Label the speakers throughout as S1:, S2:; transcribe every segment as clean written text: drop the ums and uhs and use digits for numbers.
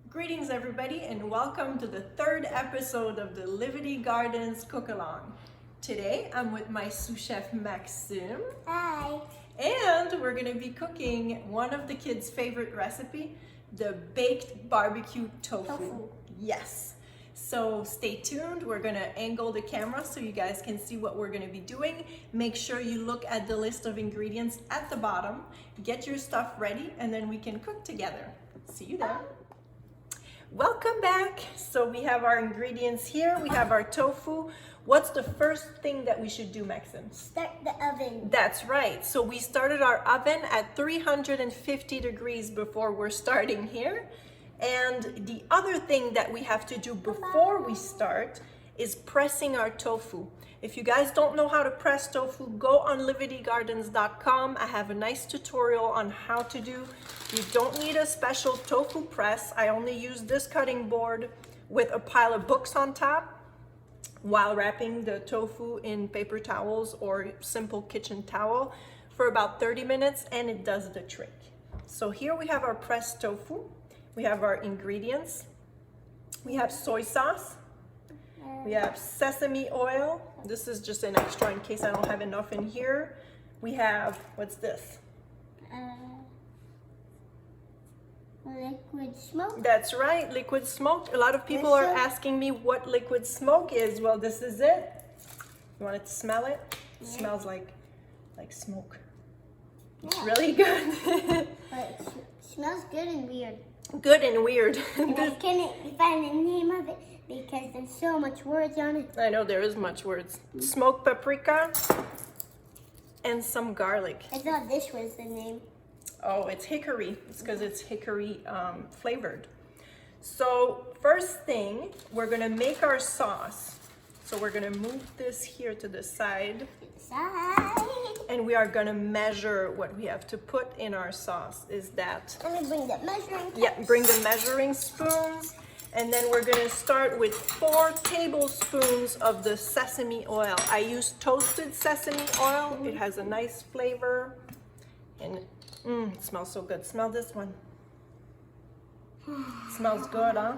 S1: Greetings everybody and welcome to the third episode of the Livity Gardens Cook Along. Today I'm with my sous chef Maxime.
S2: Hi.
S1: And we're going to be cooking one of the kids' favorite recipe, the baked barbecue tofu. Yes. So stay tuned. We're going to angle the camera so you guys can see what we're going to be doing. Make sure you look at the list of ingredients at the bottom. Get your stuff ready and then we can cook together. See you there. Welcome back. So we have our ingredients here. We have our tofu. What's the first thing that we should do, Maxim?
S2: Start the oven.
S1: That's right. So we started our oven at 350 degrees before we're starting here. And the other thing that we have to do before we start is pressing our tofu. If you guys don't know how to press tofu, go on livitygardens.com. I have a nice tutorial on how to do. You don't need a special tofu press. I only use this cutting board with a pile of books on top while wrapping the tofu in paper towels or simple kitchen towel for about 30 minutes, and it does the trick. So here we have our pressed tofu. We have our ingredients. We have soy sauce. We have sesame oil. This is just an extra in case I don't have enough in here. We have, what's this?
S2: Liquid smoke.
S1: That's right, liquid smoke. A lot of people are asking me what liquid smoke is. Well, this is it. You want to smell it? It smells like smoke. It's really good.
S2: But it smells good and weird.
S1: Good and weird.
S2: And I can't find the name of it because there's so much words on it.
S1: I know there is much words. Smoked paprika and some garlic.
S2: I thought this was the name.
S1: Oh, it's hickory. It's because it's hickory flavored. So first thing, we're gonna make our sauce. So we're gonna move this here to the side. And we are gonna measure what we have to put in our sauce. Is that?
S2: Let me bring the measuring cups.
S1: Yeah, bring the measuring spoons. And then we're gonna start with 4 tablespoons of the sesame oil. I use toasted sesame oil. It has a nice flavor. And it smells so good. Smell this one. Smells good, huh?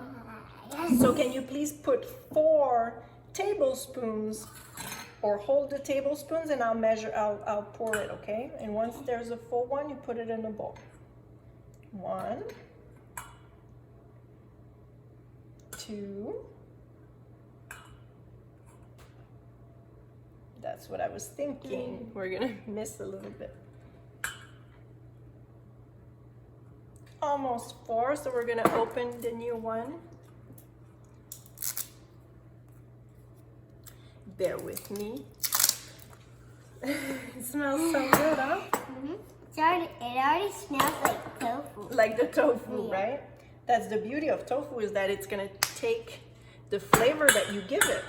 S1: So can you please put 4 tablespoons, or hold the tablespoons and I'll measure, I'll pour it, okay? And once there's a full one, you put it in a bowl. 1, 2. That's what I was thinking. We're gonna miss a little bit. Almost 4, so we're gonna open the new one. Bear with me. It smells so good, huh?
S2: It already smells like tofu.
S1: Like the tofu, right? That's the beauty of tofu, is that it's gonna take the flavor that you give it.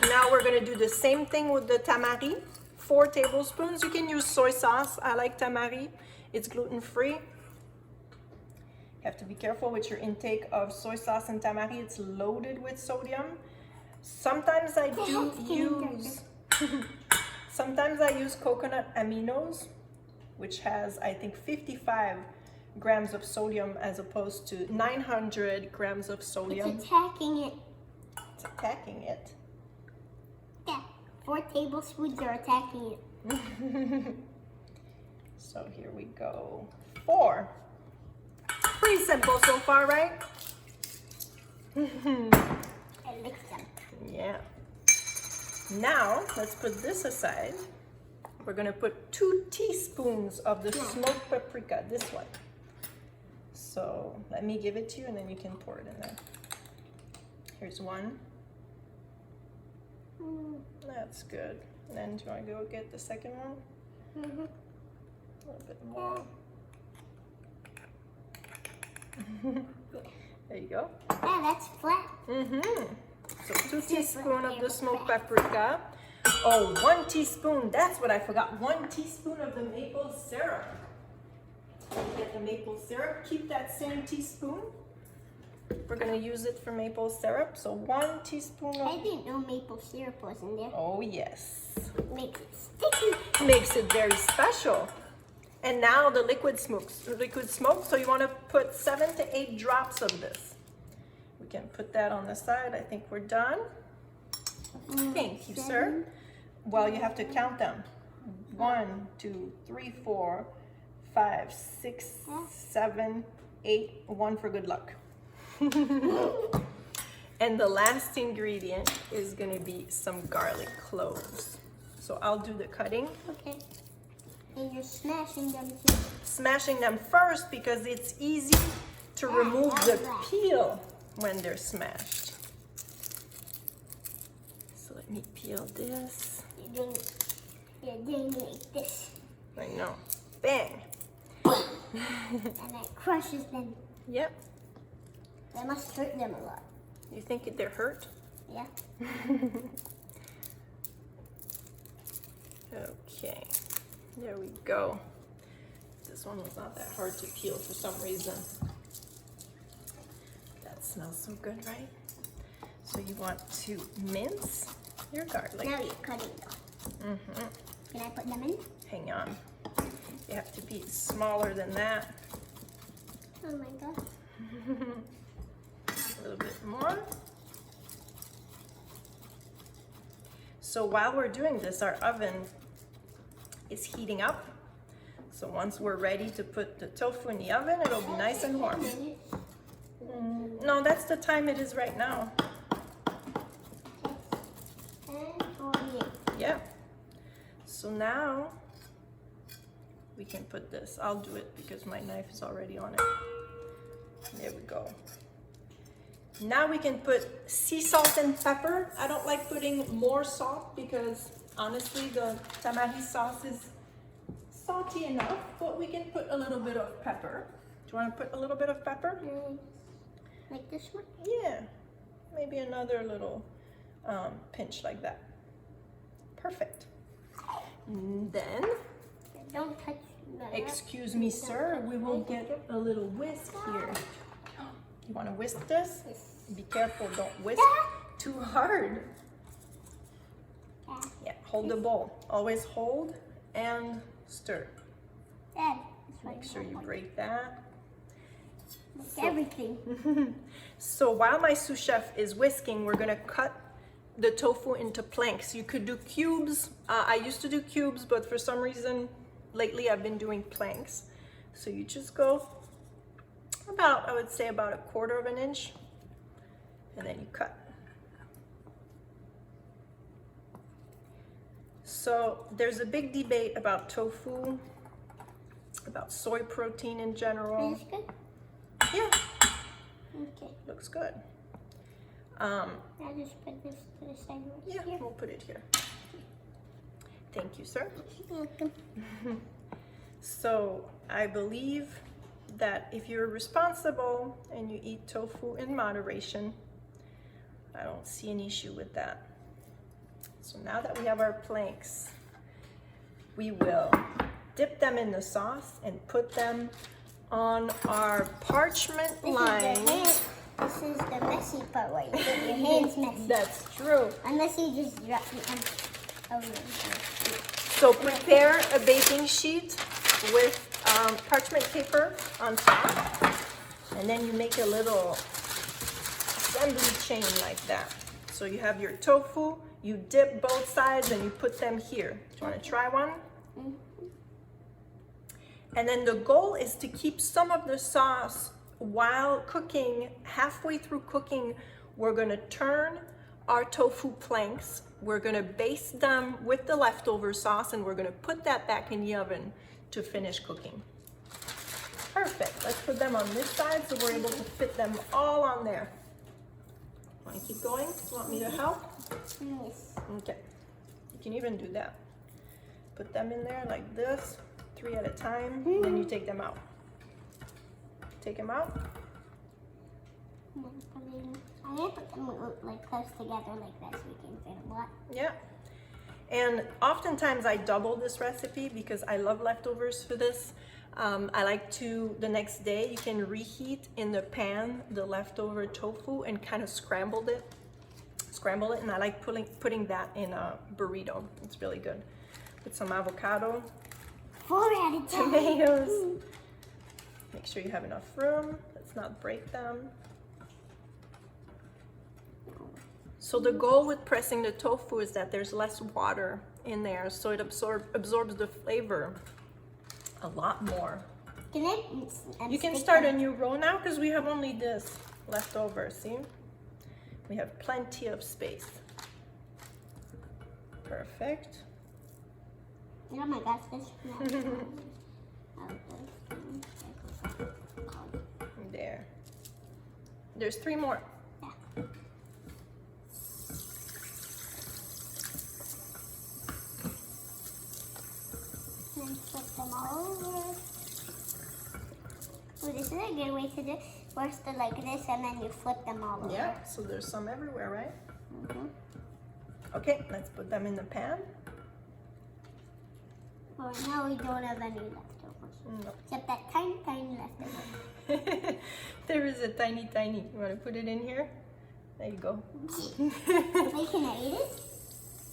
S1: Now we're gonna do the same thing with the tamari. 4 tablespoons. You can use soy sauce. I like tamari. It's gluten-free. You have to be careful with your intake of soy sauce and tamari. It's loaded with sodium. Sometimes I do use sometimes I use coconut aminos, which has, I think, 55 grams of sodium as opposed to 900 grams of sodium.
S2: It's attacking it.
S1: It's attacking it.
S2: Yeah, 4 tablespoons are attacking it.
S1: So here we go. 4. Pretty simple so far, right?
S2: I mix them.
S1: Yeah. Now, let's put this aside. We're gonna put 2 teaspoons of the smoked paprika, this one. So let me give it to you and then you can pour it in there. Here's 1. That's good. And then do you wanna go get the second one? A little bit more. There you go.
S2: Yeah, that's flat.
S1: So 2 teaspoons of the smoked paprika. Oh, 1 teaspoon. That's what I forgot. 1 teaspoon of the maple syrup. Get the maple syrup. Keep that same teaspoon. We're gonna use it for maple syrup. So 1 teaspoon of...
S2: I didn't know maple syrup was in there.
S1: Oh yes.
S2: Makes it sticky.
S1: Makes it very special. And now the liquid smoke. So you want to put 7 to 8 drops of this. We can put that on the side. I think we're done. Thank you, sir. Well, you have to count them. 1, 2, 3, 4, 5, 6, 7, 8. 1 for good luck. And the last ingredient is going to be some garlic cloves. So I'll do the cutting.
S2: Okay. And you're smashing them too.
S1: Smashing them first because it's easy to remove the peel when they're smashed. So let me peel this.
S2: You're doing like this.
S1: I know. Bang.
S2: And it crushes them.
S1: Yep.
S2: That must hurt them a lot.
S1: You think they're hurt?
S2: Yeah.
S1: Okay. There we go. This one was not that hard to peel for some reason. That smells so good, right? So you want to mince your garlic.
S2: Now you're cutting them. Can I put them in?
S1: Hang on. You have to be smaller than that.
S2: Oh my god.
S1: A little bit more. So while we're doing this, our oven is heating up. So once we're ready to put the tofu in the oven, it'll be nice and warm. No, that's the time it is right now.
S2: 10:48.
S1: Yeah. So now we can put this. I'll do it because my knife is already on it. There we go. Now we can put sea salt and pepper. I don't like putting more salt because honestly the tamari sauce is salty enough, but we can put a little bit of pepper. Do you want to put a little bit of pepper?
S2: Like this one?
S1: Yeah, maybe another little pinch like that. Perfect. And then,
S2: Don't touch that.
S1: excuse me, sir, we will get a little whisk here. You want to whisk this? Be careful, don't whisk too hard. Yeah, hold the bowl. Always hold and stir.
S2: Dad,
S1: Make sure you break that.
S2: everything.
S1: So while my sous chef is whisking, we're gonna cut the tofu into planks. You could do cubes. I used to do cubes, but for some reason lately I've been doing planks. So you just go about, I would say about 1/4 of an inch, and then you cut. So there's a big debate about tofu, about soy protein in general.
S2: Is this good?
S1: Yeah,
S2: Okay.
S1: looks good.
S2: I'll just put this to the side right
S1: Yeah,
S2: here.
S1: we'll put it here. Thank you, sir.
S2: Welcome.
S1: So I believe that if you're responsible and you eat tofu in moderation, I don't see an issue with that. So now that we have our planks, we will dip them in the sauce and put them on our parchment line.
S2: This is the messy part where you get your hands messy.
S1: That's true.
S2: Unless you just drop them over.
S1: So prepare a baking sheet with parchment paper on top, and then you make a little assembly chain like that. So you have your tofu, you dip both sides, and you put them here. Do you want to try one? And then the goal is to keep some of the sauce while cooking. Halfway through cooking, we're going to turn our tofu planks. We're going to baste them with the leftover sauce, and we're going to put that back in the oven to finish cooking. Perfect. Let's put them on this side so we're able to fit them all on there. Want to keep going? Want me to help?
S2: Yes.
S1: Okay. You can even do that. Put them in there like this, 3 at a time, then you take them out. Take them out.
S2: I didn't put them like close together like that so we can fit a lot.
S1: Yeah. And oftentimes I double this recipe because I love leftovers for this. I like to, the next day, you can reheat in the pan the leftover tofu and kind of scramble it, and I like putting that in a burrito. It's really good. With some avocado.
S2: 4 out of 10.
S1: tomatoes. Make sure you have enough room. Let's not break them. So the goal with pressing the tofu is that there's less water in there, so it absorbs the flavor a lot more.
S2: Can
S1: You can start a new row now because we have only this left over, see? We have plenty of space. Perfect.
S2: Oh my gosh, this
S1: There. There's 3 more.
S2: Yeah. And flip them all over. Oh, this is a good way to do it. First, like this, and then you flip them all over.
S1: Yeah, so there's some everywhere, right?
S2: Mm-hmm.
S1: Okay, let's put them in the pan.
S2: Well, now we don't have any leftovers.
S1: No.
S2: Except that tiny, tiny leftover.
S1: There is a tiny. You want to put it in here? There you go.
S2: Wait, can I eat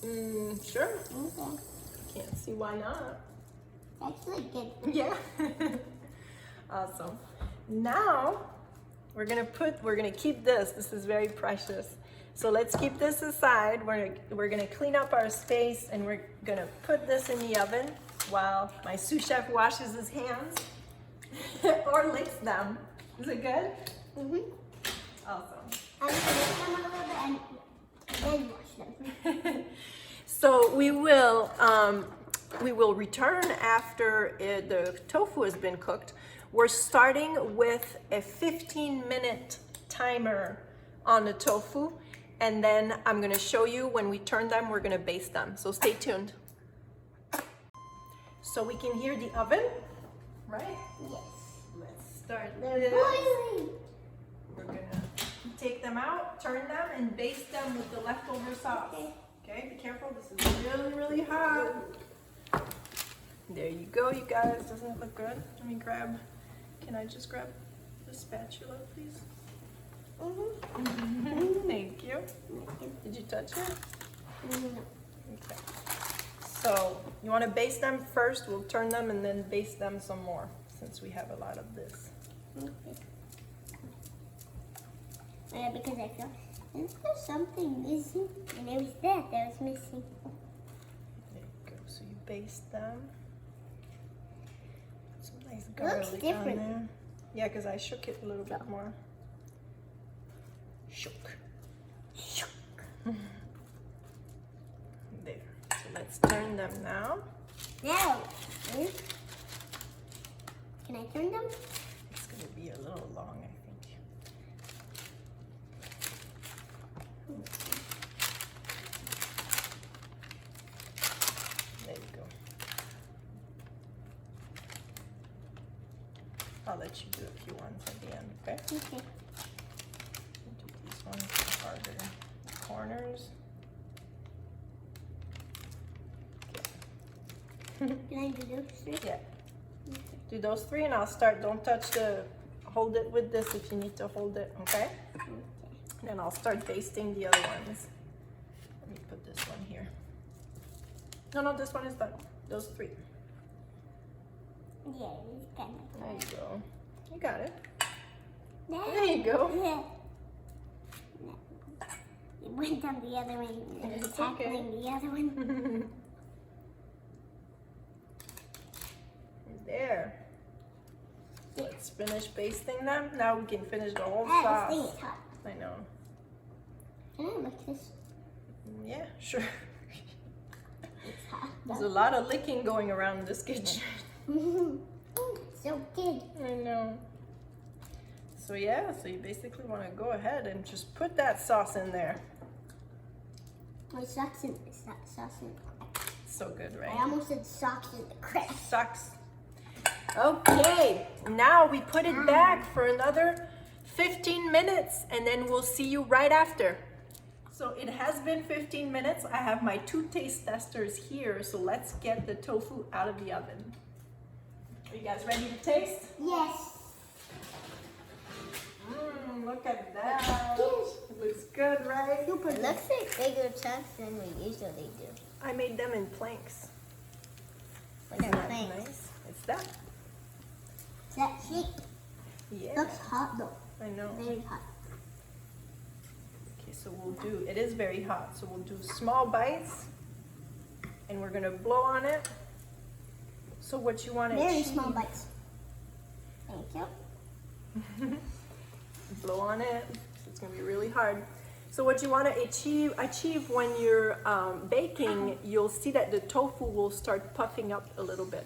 S2: it?
S1: Sure.
S2: Okay.
S1: Can't see why not.
S2: Actually good.
S1: Yeah. Awesome. Now we're gonna keep this. This is very precious. So let's keep this aside. We're gonna clean up our space and we're gonna put this in the oven while my sous chef washes his hands or licks them. Is it good?
S2: Mm-hmm.
S1: Awesome.
S2: I'm gonna lick them a little bit and then wash them.
S1: So we will return after the tofu has been cooked. We're starting with a 15-minute timer on the tofu, and then I'm gonna show you when we turn them, we're gonna baste them. So stay tuned. So we can hear the oven, right?
S2: Yes.
S1: Let's start
S2: They're
S1: this.
S2: boiling.
S1: We're gonna take them out, turn them, and baste them with the leftover sauce. Okay, be careful, this is really, really hot. There you go, you guys. Doesn't it look good? Let me grab, can I just grab the spatula, please?
S2: Mm-hmm.
S1: Thank you. Did you touch it?
S2: No.
S1: Okay. So, you want to baste them first, we'll turn them and then baste them some more, since we have a lot of this.
S2: Okay. Yeah, because I feel there's something missing, and it was that was missing.
S1: There you go. So you baste them. Some nice
S2: Looks
S1: garlic on
S2: different.
S1: there. Yeah, because I shook it a little bit more. Shook.
S2: Shook.
S1: There. So let's turn them now.
S2: Now, can I turn them?
S1: It's going to be a little long, I think. There you go. I'll let you do a few ones at the end, okay?
S2: Okay.
S1: Do these ones harder. The corners.
S2: Can I do those three?
S1: Yeah. Do those 3 and I'll start. Don't touch hold it with this if you need to hold it, okay?
S2: Okay.
S1: And then I'll start basting the other ones. Let me put this one here. No, this one is done. Those 3.
S2: Yeah, it's kind of
S1: There you go. You got it.
S2: Yeah.
S1: There you go.
S2: Yeah. It went down the other way. It was
S1: It's okay.
S2: tackling the other one.
S1: There. Let's finish basting them. Now we can finish the whole
S2: Ah, this thing
S1: sauce.
S2: is hot.
S1: I know.
S2: Can I lick this?
S1: Yeah, sure.
S2: It's hot.
S1: There's a lot of licking going around this kitchen.
S2: So good.
S1: I know. So yeah, so you basically want to go ahead and just put that sauce in there.
S2: My socks in the sauce in the crack.
S1: So good,
S2: I
S1: right?
S2: almost said socks in the crack.
S1: Sucks. Okay, now we put it back for another 15 minutes and then we'll see you right after. So it has been 15 minutes. I have my 2 taste testers here, so let's get the tofu out of the oven. Are you guys ready to taste?
S2: Yes.
S1: Look at that. It looks good, right?
S2: Super. It looks like bigger chunks than we usually do.
S1: I made them in planks.
S2: What
S1: Isn't
S2: are
S1: that
S2: planks?
S1: nice? that.
S2: Is that heat?
S1: Yeah.
S2: Looks hot though.
S1: I know.
S2: Very hot.
S1: Okay, so we'll do, it is very hot, so we'll do small bites and we're gonna blow on it. So what you want to
S2: Very
S1: achieve,
S2: small bites. Thank you.
S1: blow on it, it's gonna be really hard. So what you want to achieve when you're baking, you'll see that the tofu will start puffing up a little bit.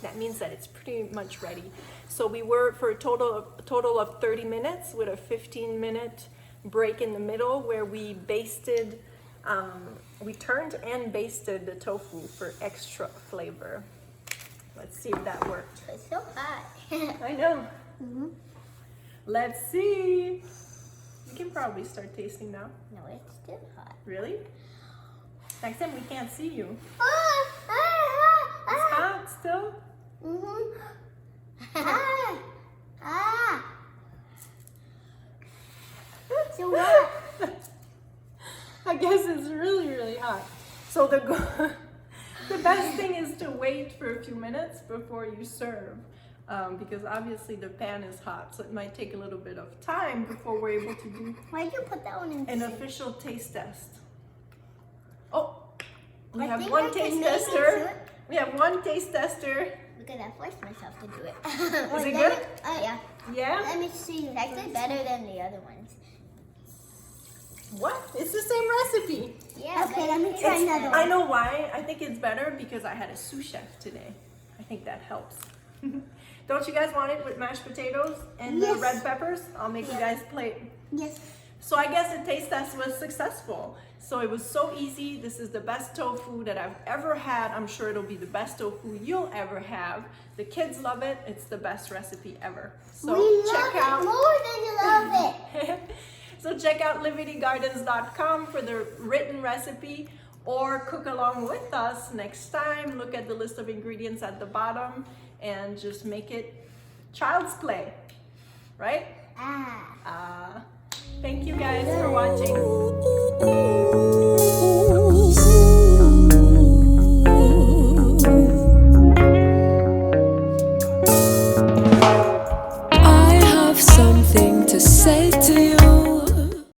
S1: That means that it's pretty much ready. So we were for a total of 30 minutes with a 15-minute break in the middle where we basted, we turned and basted the tofu for extra flavor. Let's see if that worked.
S2: It's so hot.
S1: I know.
S2: Mm-hmm.
S1: Let's see. You can probably start tasting now.
S2: No, it's still hot.
S1: Really? Maxim, we can't see you.
S2: Ah,
S1: It's hot still?
S2: Mm-hmm. Ah, ah. So what?
S1: I guess it's really, really hot. So the best thing is to wait for a few minutes before you serve. Because obviously the pan is hot, so it might take a little bit of time before we're able to do
S2: Why'd you put that one in?
S1: an official taste test. Oh, we
S2: I
S1: have
S2: think
S1: one
S2: I can
S1: taste
S2: make it
S1: tester.
S2: too.
S1: We have one taste tester.
S2: Because I forced myself to do it.
S1: Is it good?
S2: Yeah.
S1: Yeah?
S2: Let me see. It's actually better than the other ones.
S1: What? It's the same recipe.
S2: Yeah. Okay, let me try another one.
S1: I know why. I think it's better because I had a sous chef today. I think that helps. Don't you guys want it with mashed potatoes and the
S2: Yes.
S1: red peppers? I'll make you guys plate.
S2: Yes.
S1: So I guess the taste test was successful. So it was so easy. This is the best tofu that I've ever had. I'm sure it'll be the best tofu you'll ever have. The kids love it. It's the best recipe ever. So
S2: we
S1: check
S2: love
S1: out
S2: it more than you love it.
S1: So check out livitygardens.com for the written recipe or cook along with us next time. Look at the list of ingredients at the bottom and just make it child's play, right?
S2: Ah.
S1: Thank you guys for watching.